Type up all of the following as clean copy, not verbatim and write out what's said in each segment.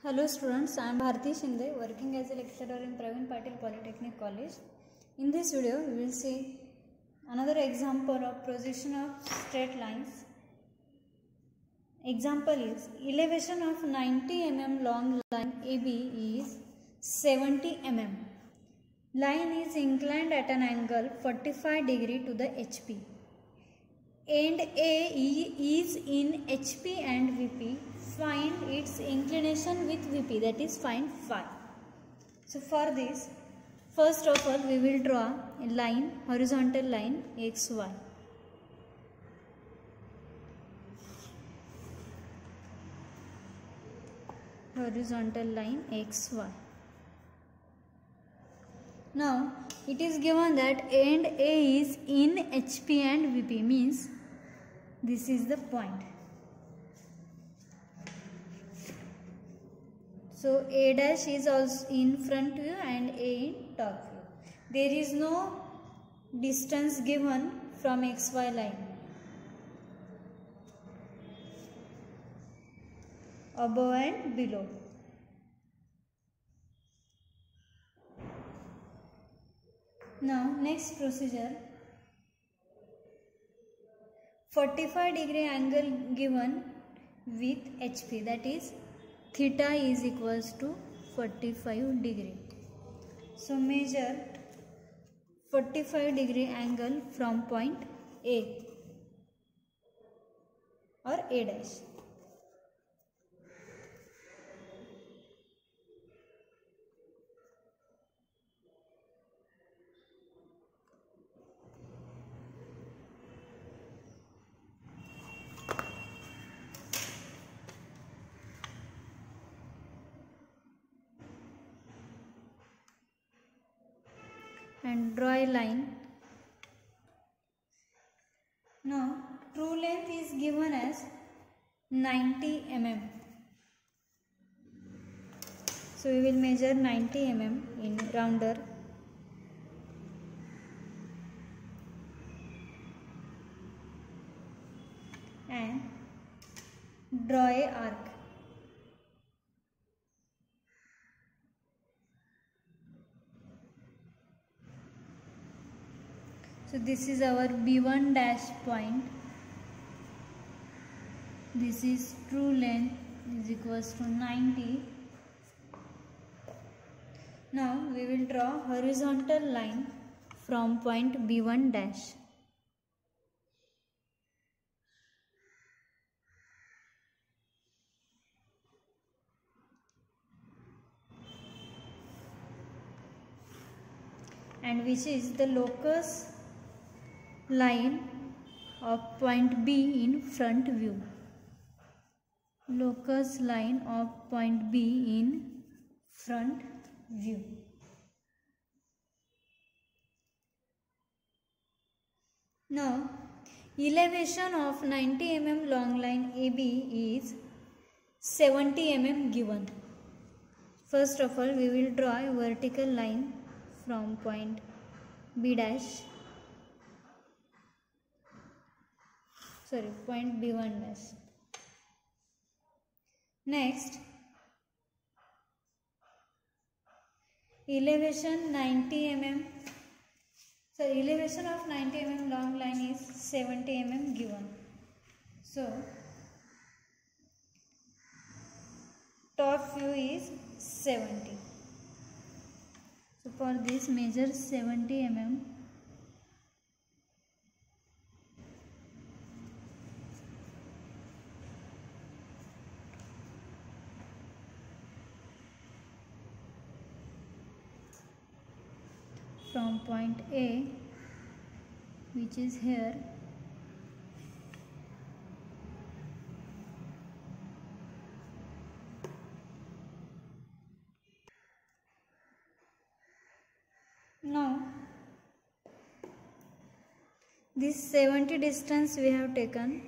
Hello students, I am Bharti Shinde, working as a lecturer in Praveen Patil Polytechnic College. In this video, we will see another example of projection of straight lines. Example is, elevation of 90 mm long line AB is 70 mm. Line is inclined at an angle 45 degree to the HP. And A is in HP and VP. Find its inclination with VP, that is find phi. So for this, first of all we will draw a line, horizontal line XY. Horizontal line XY. Now it is given that end A is in HP and VP, means this is the point. So A dash is also in front view and A in top view. There is no distance given from XY line. Above and below. Now next procedure. 45 degree angle given with HP, that is theta is equals to 45 degree. So measure 45 degree angle from point A or A dash. And draw a line. Now true length is given as 90 mm. So we will measure 90 mm in rounder. And draw a arc. So this is our B1 dash point. This is true length is equals to 90. Now we will draw horizontal line from point B1 dash. And which is the locus line of point B in front view. Locus line of point B in front view. Now elevation of 90 mm long line AB is 70 mm given. First of all we will draw a vertical line from point B dash. Point B1 dash. Next, elevation 90 mm. So elevation of 90 mm long line is 70 mm given. So top view is 70. So for this measure 70 mm. From point A, which is here, now this 70 distance we have taken.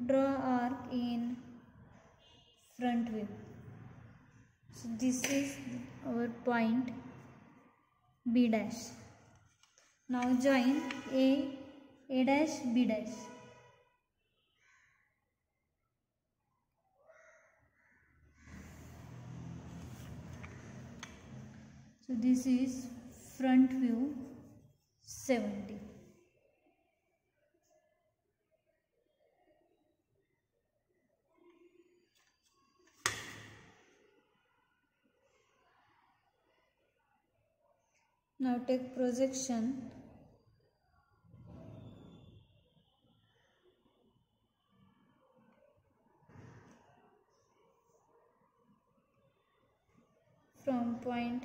Draw arc in front view. So this is our point B dash. Now join A A dash B dash. So this is front view 70. Now take projection. From point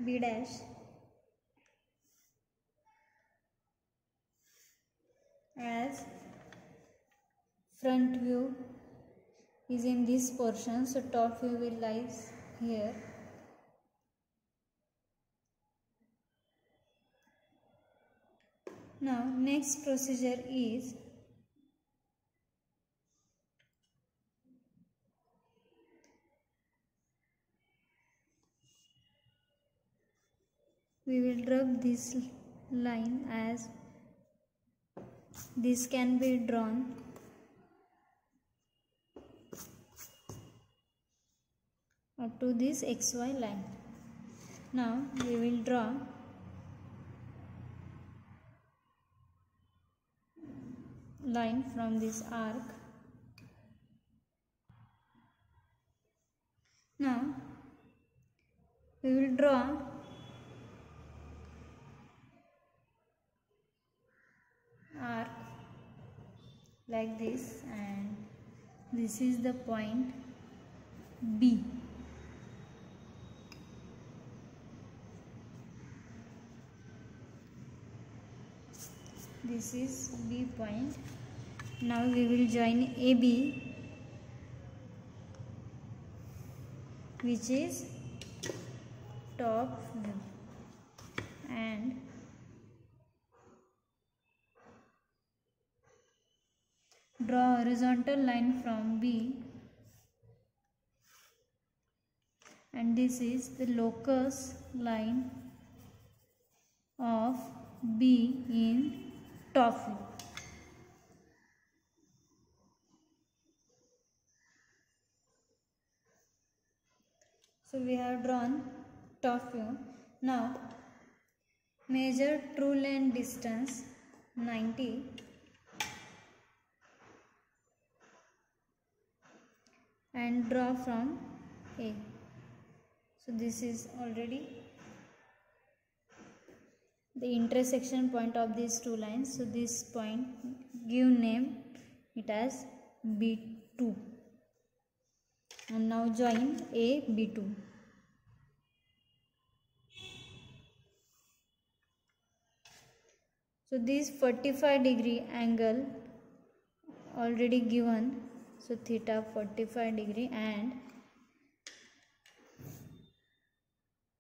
B dash as front view is in this portion, so top view will lies here. Now next procedure is we will draw this line as this can be drawn up to this XY line. Now we will draw line from this arc. Now we will draw arc like this, and this is the point B. This is B point. Now we will join AB, which is top view, and draw horizontal line from B, and this is the locus line of B in top view. So we have drawn top view. Now measure true length distance 90 and draw from A. So this is already the intersection point of these two lines. So this point, give name it as B2, and now join A, B2. So this 45-degree angle already given, so theta 45 degree, and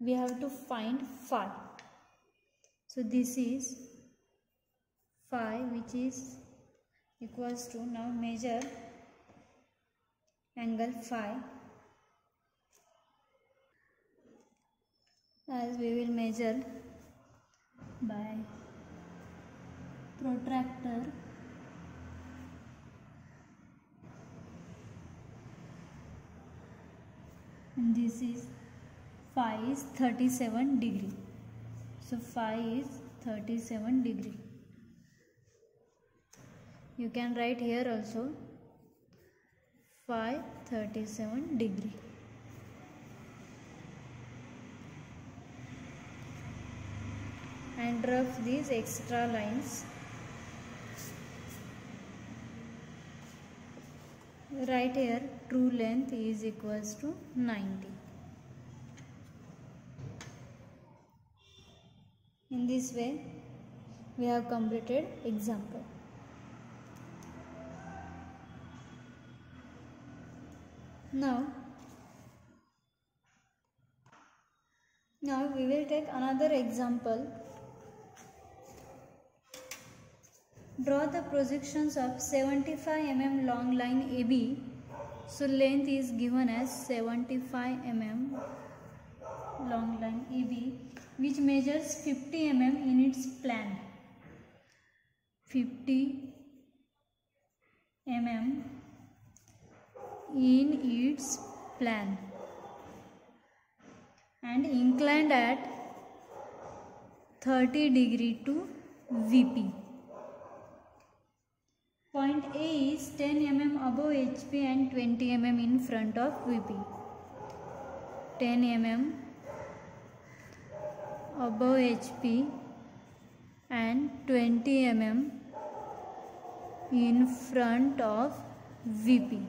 we have to find phi. So this is phi, which is equals to, now measure angle phi, as we will measure by protractor. And this is phi is 37 degree. So phi is 37 degree. You can write here also phi 37 degree. And rough these extra lines. Right here true length is equals to 90. In this way we have completed example. Now we will take another example. Draw the projections of 75 mm long line AB. So length is given as 75 mm long line AB, which measures 50 mm in its plan. 50 mm in its plan and inclined at 30 degree to VP. Point A is 10 mm above HP and 20 mm in front of VP. 10 mm above HP and 20 mm in front of VP.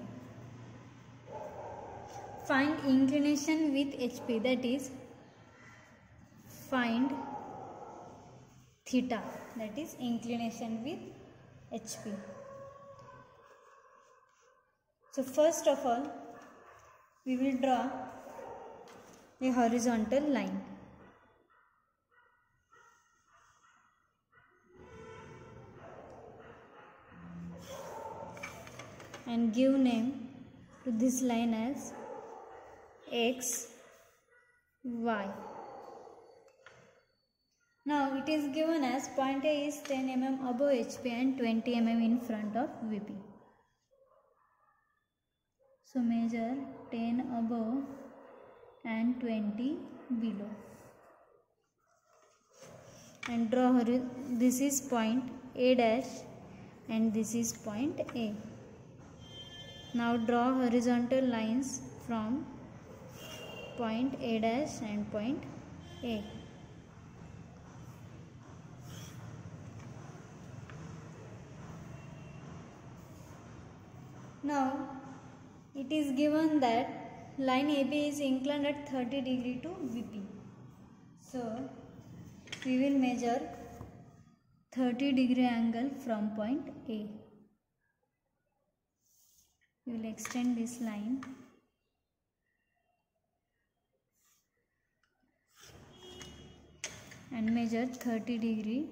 Find inclination with HP, that is find theta, that is inclination with HP. So first of all we will draw a horizontal line. And give name to this line as X, Y. Now it is given as point A is 10 mm above HP and 20 mm in front of VP. So measure 10 above and 20 below. And draw, this is point A dash and this is point A. Now draw horizontal lines from point A dash and point A. Now it is given that line AB is inclined at 30 degree to VP. So we will measure 30 degree angle from point A. We will extend this line and measure 30 degree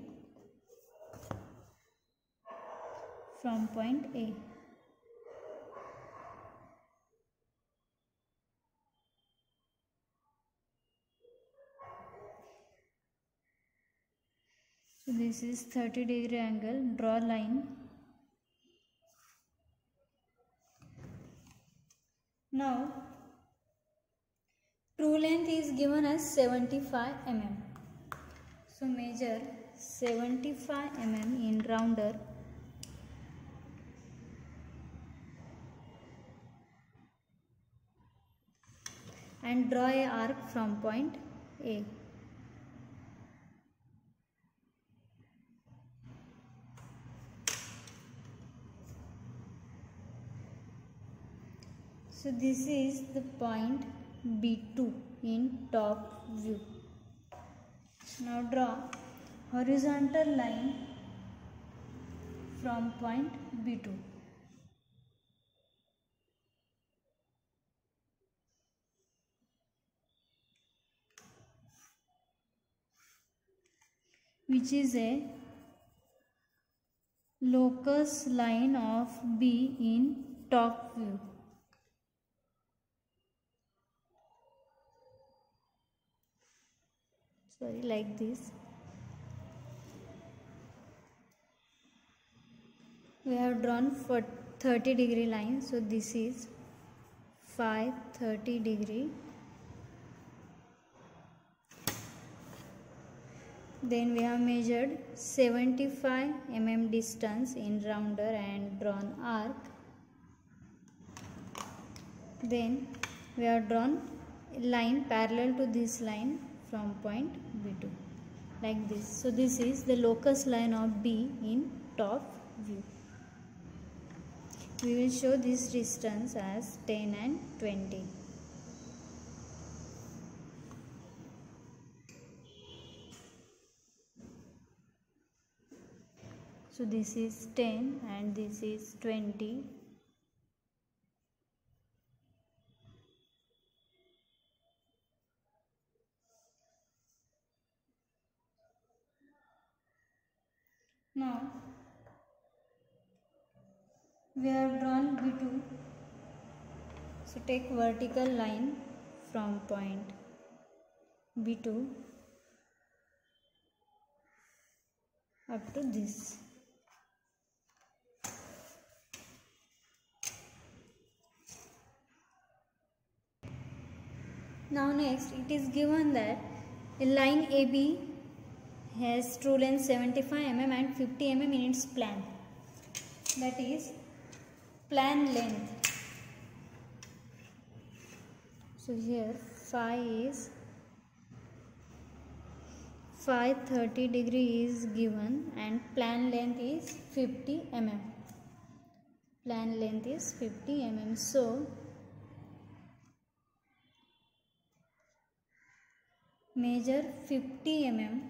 from point A. So this is 30 degree angle. Draw line. Now true length is given as 75 mm. So measure 75 mm in rounder and draw a arc from point A. So this is the point B2 in top view. Now draw horizontal line from point B2. Which is a locus line of B in top view. Sorry, like this. We have drawn for 30 degree line. So this is 530 degree. Then we have measured 75 mm distance in rounder and drawn arc. Then we have drawn line parallel to this line from point B2 like this. So this is the locus line of B in top view. We will show this distance as 10 and 20. So this is 10 and this is 20. Now we have drawn B2. So take vertical line from point B2 up to this. Now next it is given that a line AB has true length 75 mm and 50 mm in its plan. That is plan length. So here phi is 530 degree is given and plan length is 50 mm. Plan length is 50 mm. So measure 50 mm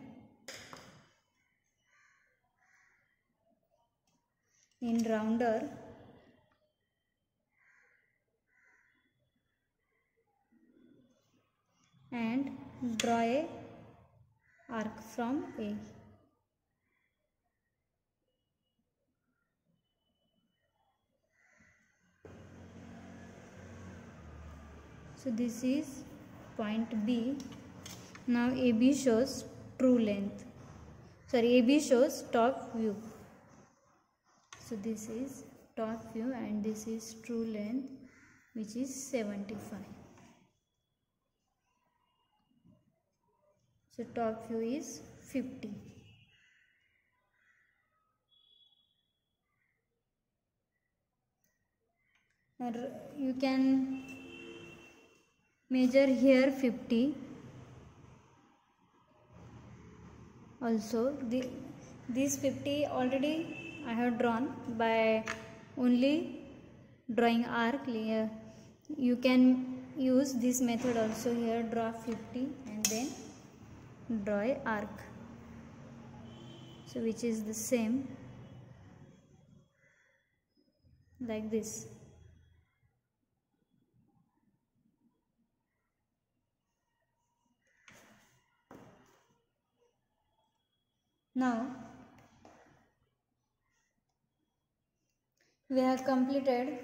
in rounder and draw a arc from A. So this is point B. Now AB shows true length. AB shows top view. So this is top view and this is true length, which is 75. So top view is 50. And you can measure here 50. Also this 50 already I have drawn by only drawing arc. You can use this method also. Here draw 50 and then draw a arc, so which is the same like this. Now we have completed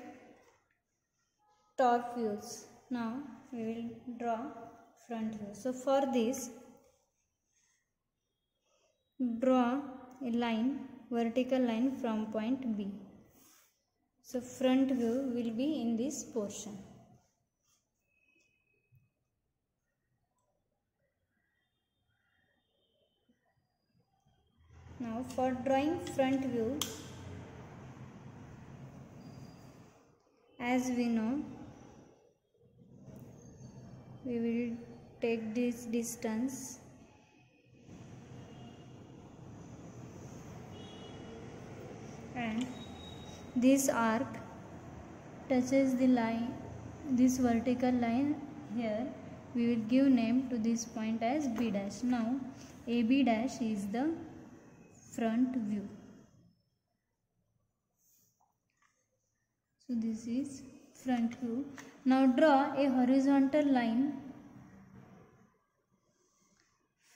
top views. Now we will draw front view. So for this, draw a line, vertical line from point B. So front view will be in this portion. Now for drawing front view, as we know, we will take this distance and this arc touches the line, this vertical line here. We will give name to this point as B dash. Now AB dash is the front view. So this is front view. Now draw a horizontal line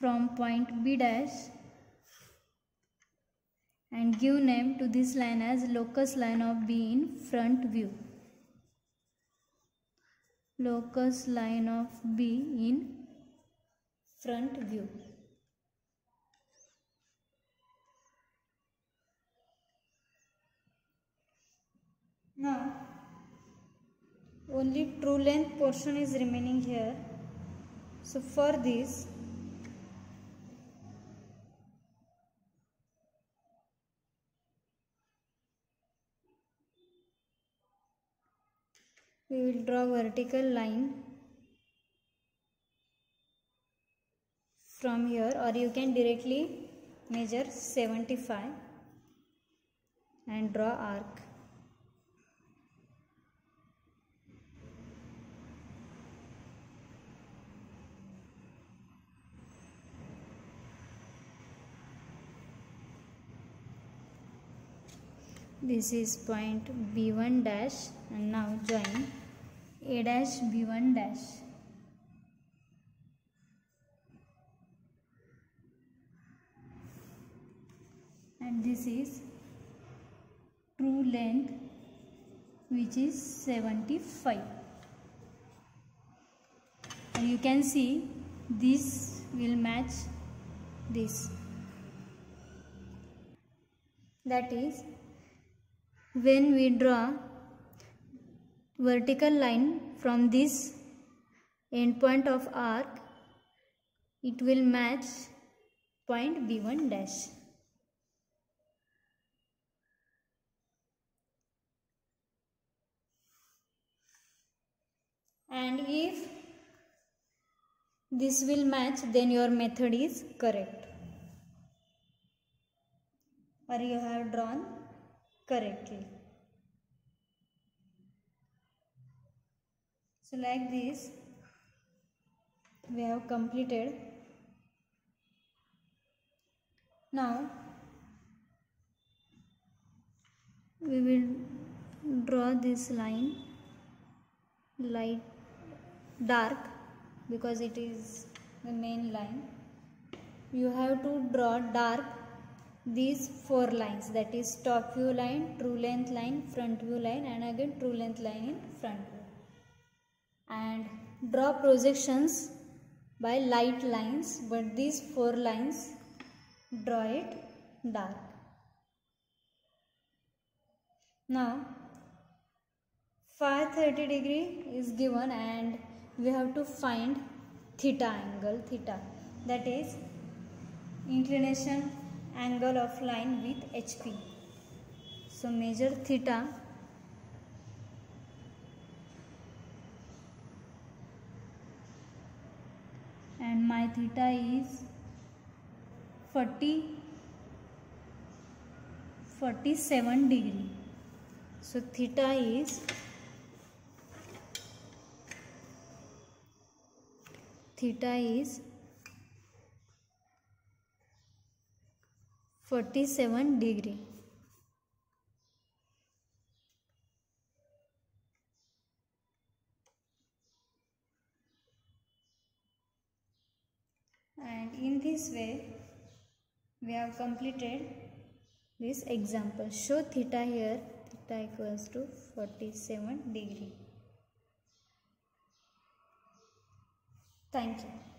from point B dash and give name to this line as locus line of B in front view. Locus line of B in front view. Now only true length portion is remaining here. So for this, we will draw vertical line from here, or you can directly measure 75 and draw arc. This is point B1 dash and now join A dash B1 dash. And this is true length, which is 75. And you can see this will match this. That is, when we draw vertical line from this end point of arc, it will match point B1 dash. And if this will match, then your method is correct, or you have drawn correctly. So like this we have completed. Now we will draw this line light dark because it is the main line. You have to draw dark these 4 lines, that is top view line, true length line, front view line, and again true length line in front view. And draw projections by light lines, but these 4 lines draw it dark. Now phi 30 degree is given and we have to find theta angle, theta, that is inclination angle of line with HP. So measure theta and my theta is 47 degree. So theta is 47 degree. And in this way we have completed this example. Show theta here, theta equals to 47 degree. Thank you.